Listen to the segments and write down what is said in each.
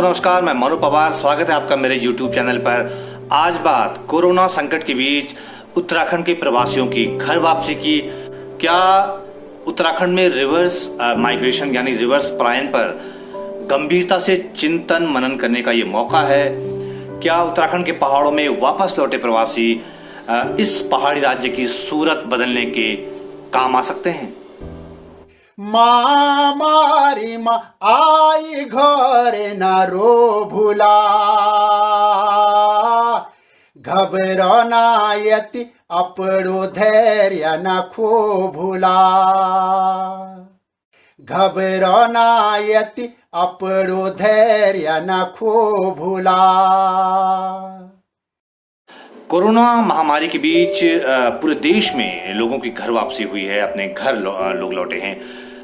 दोस्तों नमस्कार, मैं मनु पवार। स्वागत है आपका मेरे YouTube चैनल पर। आज बात कोरोना संकट के बीच उत्तराखंड के प्रवासियों की घर वापसी की। क्या उत्तराखंड में रिवर्स माइग्रेशन यानी रिवर्स पलायन पर गंभीरता से चिंतन मनन करने का ये मौका है? क्या उत्तराखंड के पहाड़ों में वापस लौटे प्रवासी इस पहाड़ी राज्य की सूरत बदलने के काम आ सकते हैं? माँ मारी माँ आई घरे न रो भूला, घबरो ना यति अपड़ो धैर्य न खो भूला, घबरो ना यति अपड़ो धैर्य न खो भूला। कोरोना महामारी के बीच पूरे देश में लोगों की घर वापसी हुई है, अपने घर लोग लौटे हैं।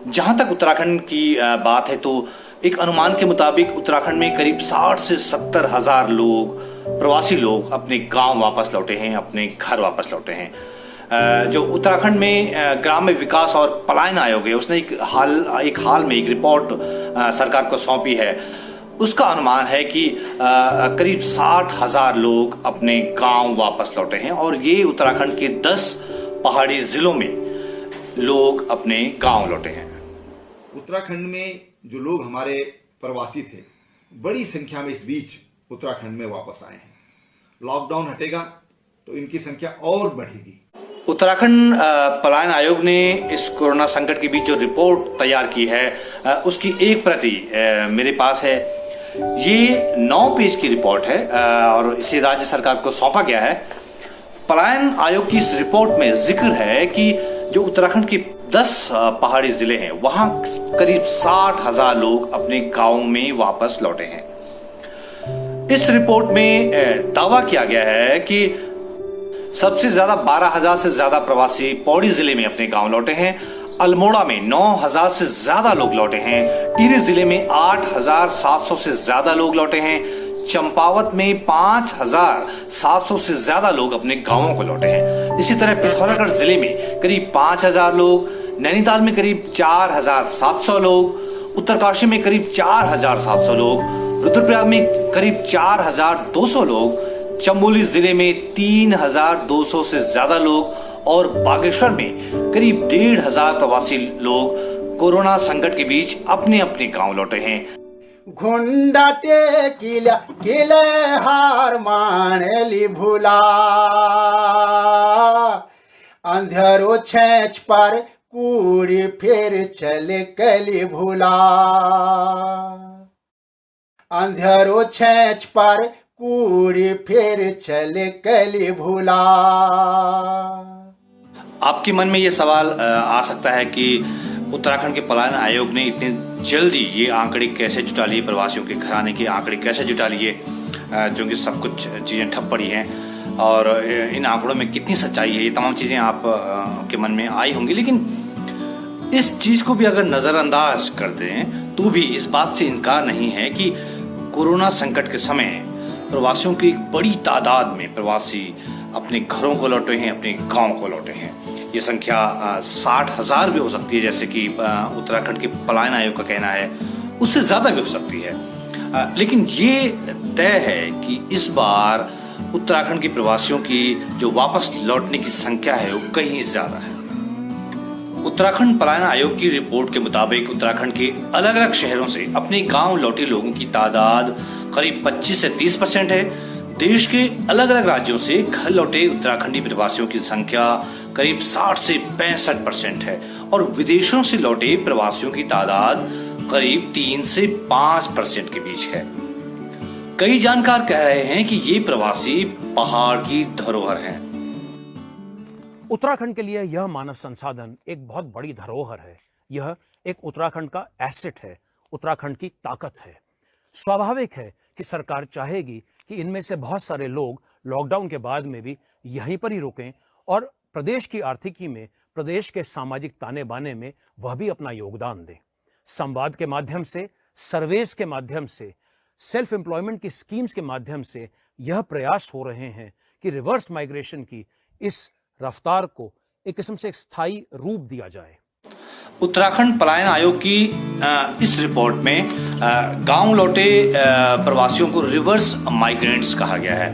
जहां तक उत्तराखंड की बात है तो एक अनुमान के मुताबिक उत्तराखंड में करीब 60 से 70 हजार लोग, प्रवासी लोग अपने गांव वापस लौटे हैं, अपने घर वापस लौटे हैं। जो उत्तराखंड में ग्राम्य विकास और पलायन आयोग है, उसने एक हाल में एक रिपोर्ट सरकार को सौंपी है। उसका अनुमान है कि करीब 60 हजार लोग अपने गांव वापस लौटे हैं और ये उत्तराखंड के 10 पहाड़ी जिलों में लोग अपने गांव लौटे हैं। उत्तराखंड में जो लोग हमारे प्रवासी थे, बड़ी संख्या में इस बीच उत्तराखंड में वापस आए हैं। लॉकडाउन हटेगा तो इनकी संख्या और बढ़ेगी। उत्तराखंड पलायन आयोग ने इस कोरोना संकट के बीच जो रिपोर्ट तैयार की है उसकी एक प्रति मेरे पास है। ये 9 पेज की रिपोर्ट है और इसे राज्य सरकार को सौंपा गया है। पलायन आयोग की इस रिपोर्ट में जिक्र है कि जो उत्तराखंड के 10 पहाड़ी जिले हैं, वहां करीब 60 हजार लोग अपने गांव में वापस लौटे हैं। इस रिपोर्ट में दावा किया गया है कि सबसे ज्यादा 12,000 से ज्यादा प्रवासी पौड़ी जिले में अपने गांव लौटे हैं। अल्मोड़ा में 9,000 से ज्यादा लोग लौटे हैं। टिहरी जिले में 8,700 से ज्यादा लोग लौटे हैं। चंपावत में 5,700 से ज्यादा लोग अपने गांवों को लौटे हैं। इसी तरह पिथौरागढ़ जिले में करीब 5,000 लोग, नैनीताल में करीब 4,700 लोग, उत्तरकाशी में करीब 4,700 लोग, रुद्रप्रयाग में करीब 4,200 लोग, चमोली जिले में 3,200 से ज्यादा लोग और बागेश्वर में करीब 1,500 प्रवासी लोग कोरोना संकट के बीच अपने अपने गांव लौटे हैं। घुंडाटे किले हार मानेली भूला, अंधेरो छेच पर कूड़ी फिर चले कली भूला, अंधेरो छेच पर कूड़ी फिर चले कली भूला। आपके मन में ये सवाल आ सकता है कि उत्तराखंड के पलायन आयोग ने इतनी जल्दी ये आंकड़े कैसे जुटा लिए, प्रवासियों के घर आने के आंकड़े कैसे जुटा लिए, जो कि सब कुछ चीज़ें ठप पड़ी हैं और इन आंकड़ों में कितनी सच्चाई है, ये तमाम चीज़ें आप के मन में आई होंगी। लेकिन इस चीज़ को भी अगर नज़रअंदाज कर दें तो भी इस बात से इनकार नहीं है कि कोरोना संकट के समय प्रवासियों की एक बड़ी तादाद में प्रवासी अपने घरों को लौटे हैं, अपने गाँव को लौटे हैं। ये संख्या 60 हजार भी हो सकती है, जैसे कि उत्तराखंड के पलायन आयोग का कहना है, उससे ज्यादा भी हो सकती है। लेकिन ये तय है कि इस बार उत्तराखंड के प्रवासियों की जो वापस लौटने की संख्या है वो कहीं ज्यादा है। उत्तराखंड पलायन आयोग की रिपोर्ट के मुताबिक उत्तराखंड के अलग अलग शहरों से अपने गांव लौटे लोगों की तादाद करीब 25 से 30% है। देश के अलग अलग राज्यों से घर लौटे उत्तराखंडी प्रवासियों की संख्या करीब 60 से 65% है और विदेशों से लौटे प्रवासियों की तादाद करीब 3 से 5% के बीच है। कई जानकार कह रहे हैं कि ये प्रवासी पहाड़ की धरोहर हैं। उत्तराखंड के लिए यह मानव संसाधन एक बहुत बड़ी धरोहर है। यह एक उत्तराखंड का एसेट है, उत्तराखंड की ताकत है। स्वाभाविक है कि सरकार चाहेगी कि इनमें से बहुत सारे लोग लॉकडाउन के बाद में भी यहीं पर ही रुकें और प्रदेश की आर्थिकी में, प्रदेश के सामाजिक ताने बाने में वह भी अपना योगदान दें। संवाद के माध्यम से, सर्वेस के माध्यम से, सेल्फ एम्प्लॉयमेंट की स्कीम्स के माध्यम से यह प्रयास हो रहे हैं कि रिवर्स माइग्रेशन की इस रफ्तार को एक किस्म से एक स्थायी रूप दिया जाए। उत्तराखंड पलायन आयोग की इस रिपोर्ट में गांव लौटे प्रवासियों को रिवर्स माइग्रेंट्स कहा गया है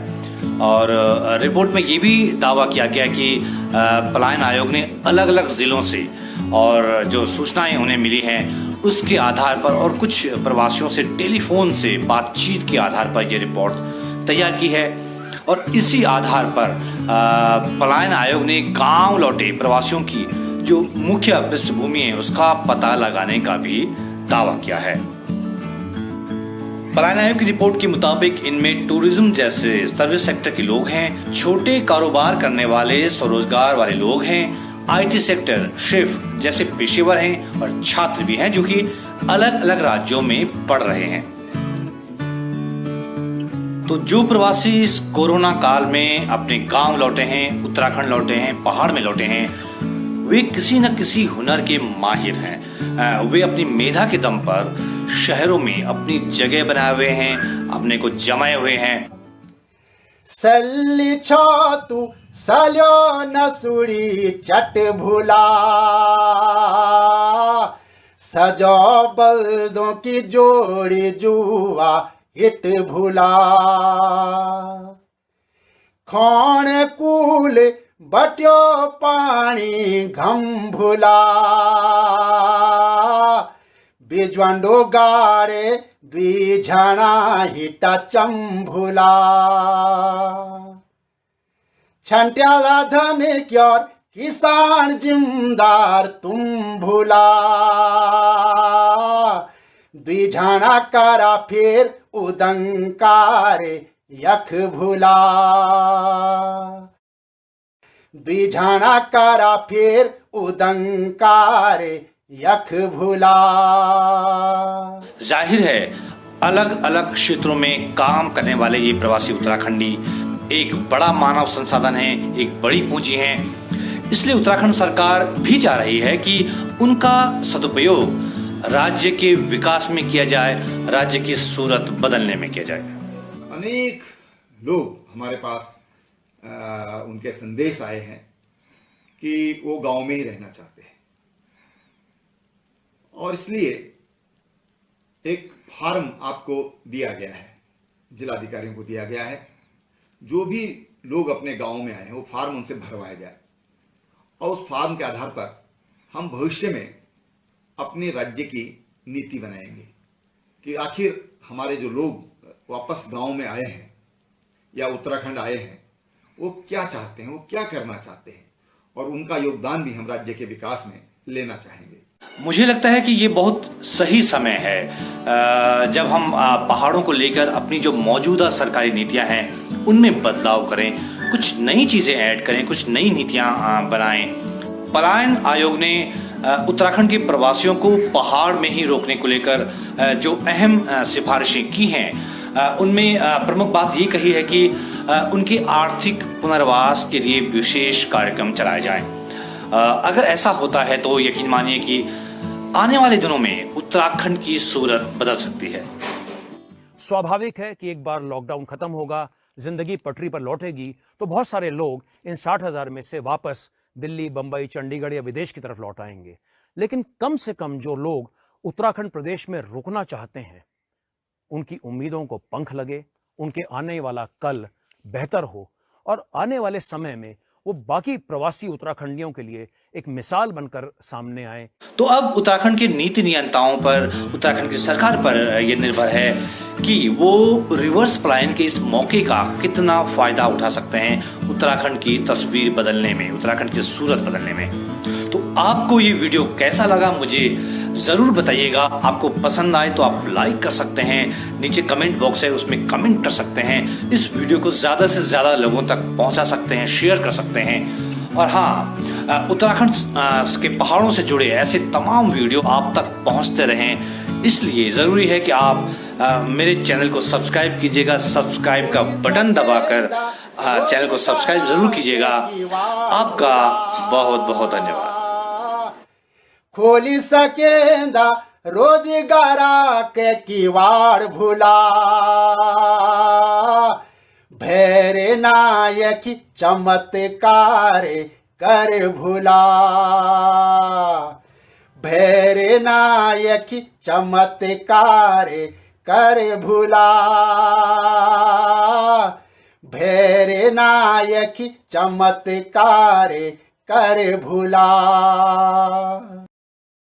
और रिपोर्ट में ये भी दावा किया गया कि पलायन आयोग ने अलग अलग जिलों से और जो सूचनाएं उन्हें मिली हैं उसके आधार पर और कुछ प्रवासियों से टेलीफोन से बातचीत के आधार पर यह रिपोर्ट तैयार की है और इसी आधार पर पलायन आयोग ने गांव लौटे प्रवासियों की जो मुख्य पृष्ठभूमि है उसका पता लगाने का भी दावा किया है। पलायन आयोग की रिपोर्ट के मुताबिक इनमें टूरिज्म जैसे सर्विस सेक्टर के लोग हैं, छोटे कारोबार करने वाले स्वरोजगार वाले लोग हैं, आईटी सेक्टर, शेफ जैसे पेशेवर हैं और छात्र भी हैं जो कि अलग अलग राज्यों में पढ़ रहे हैं। तो जो प्रवासी इस कोरोना काल में अपने गांव लौटे हैं, उत्तराखंड लौटे हैं, पहाड़ में लौटे हैं, वे किसी न किसी हुनर के माहिर हैं। वे अपनी मेधा के दम पर शहरों में अपनी जगह बनाए हुए हैं, अपने को जमाए हुए हैं। सल्ली छातु सल्यो नसुरी चट भुला, सजो बल्दों की जोड़ी जुआ हिट भुला, खान कूल बट्यो पानी घम भुला, बिजवंडो गारे द्विझना हिटा चंभुला, छंट्याला धन क्योर किसान जिमदार तुम भुला, द्विझना करा फिर उदंकार यख भुला, द्विझना करा फिर उदंकार यख भुला। जाहिर है अलग अलग क्षेत्रों में काम करने वाले ये प्रवासी उत्तराखंडी एक बड़ा मानव संसाधन है, एक बड़ी पूंजी है। इसलिए उत्तराखंड सरकार भी चाह रही है कि उनका सदुपयोग राज्य के विकास में किया जाए, राज्य की सूरत बदलने में किया जाए। अनेक लोग हमारे पास उनके संदेश आए हैं कि वो गांव में ही रहना चाहते हैं और इसलिए एक फॉर्म आपको दिया गया है, जिलाधिकारियों को दिया गया है। जो भी लोग अपने गांव में आए हैं वो फॉर्म उनसे भरवाया जाए और उस फॉर्म के आधार पर हम भविष्य में अपने राज्य की नीति बनाएंगे कि आखिर हमारे जो लोग वापस गांव में आए हैं या उत्तराखंड आए हैं वो क्या चाहते हैं, वो क्या करना चाहते हैं और उनका योगदान भी हम राज्य के विकास में लेना चाहेंगे। मुझे लगता है कि ये बहुत सही समय है जब हम पहाड़ों को लेकर अपनी जो मौजूदा सरकारी नीतियां हैं उनमें बदलाव करें, कुछ नई चीजें ऐड करें, कुछ नई नीतियां बनाएं। पलायन आयोग ने उत्तराखंड के प्रवासियों को पहाड़ में ही रोकने को लेकर जो अहम सिफारिशें की हैं उनमें प्रमुख बात ये कही है कि उनके आर्थिक पुनर्वास के लिए विशेष कार्यक्रम चलाए जाएं। अगर ऐसा होता है तो यकीन मानिए कि आने वाले दिनों में उत्तराखंड की सूरत बदल सकती है। स्वाभाविक है कि एक बार लॉकडाउन खत्म होगा, जिंदगी पटरी पर लौटेगी तो बहुत सारे लोग इन 60,000 में से वापस दिल्ली, बंबई, चंडीगढ़ या विदेश की तरफ लौट आएंगे। लेकिन कम से कम जो लोग उत्तराखंड प्रदेश में रुकना चाहते हैं उनकी उम्मीदों को पंख लगे, उनके आने वाला कल बेहतर हो और आने वाले समय में वो बाकी प्रवासी उत्तराखंडियों के लिए एक मिसाल बनकर सामने आए। तो अब उत्तराखंड के नीति नियंताओं पर, उत्तराखंड की सरकार पर यह निर्भर है कि वो रिवर्स पलायन के इस मौके का कितना फायदा उठा सकते हैं उत्तराखंड की तस्वीर बदलने में, उत्तराखंड की सूरत बदलने में। तो आपको ये वीडियो कैसा लगा मुझे जरूर बताइएगा। आपको पसंद आए तो आप लाइक कर सकते हैं, नीचे कमेंट बॉक्स है उसमें कमेंट कर सकते हैं, इस वीडियो को ज्यादा से ज्यादा लोगों तक पहुंचा सकते हैं, शेयर कर सकते हैं। और हाँ, उत्तराखंड के पहाड़ों से जुड़े ऐसे तमाम वीडियो आप तक पहुंचते रहें, इसलिए जरूरी है कि आप मेरे चैनल को सब्सक्राइब कीजिएगा। सब्सक्राइब का बटन दबाकर चैनल को सब्सक्राइब जरूर कीजिएगा। आपका बहुत बहुत धन्यवाद। खोली सकेंदा रोजगारा के किवाड़ भुला, भैरे नायक चमत्कार कर भुला, भैरे नायकी चमत्कार कर भुला, भैरे नायकी चमत्कार कर भुला।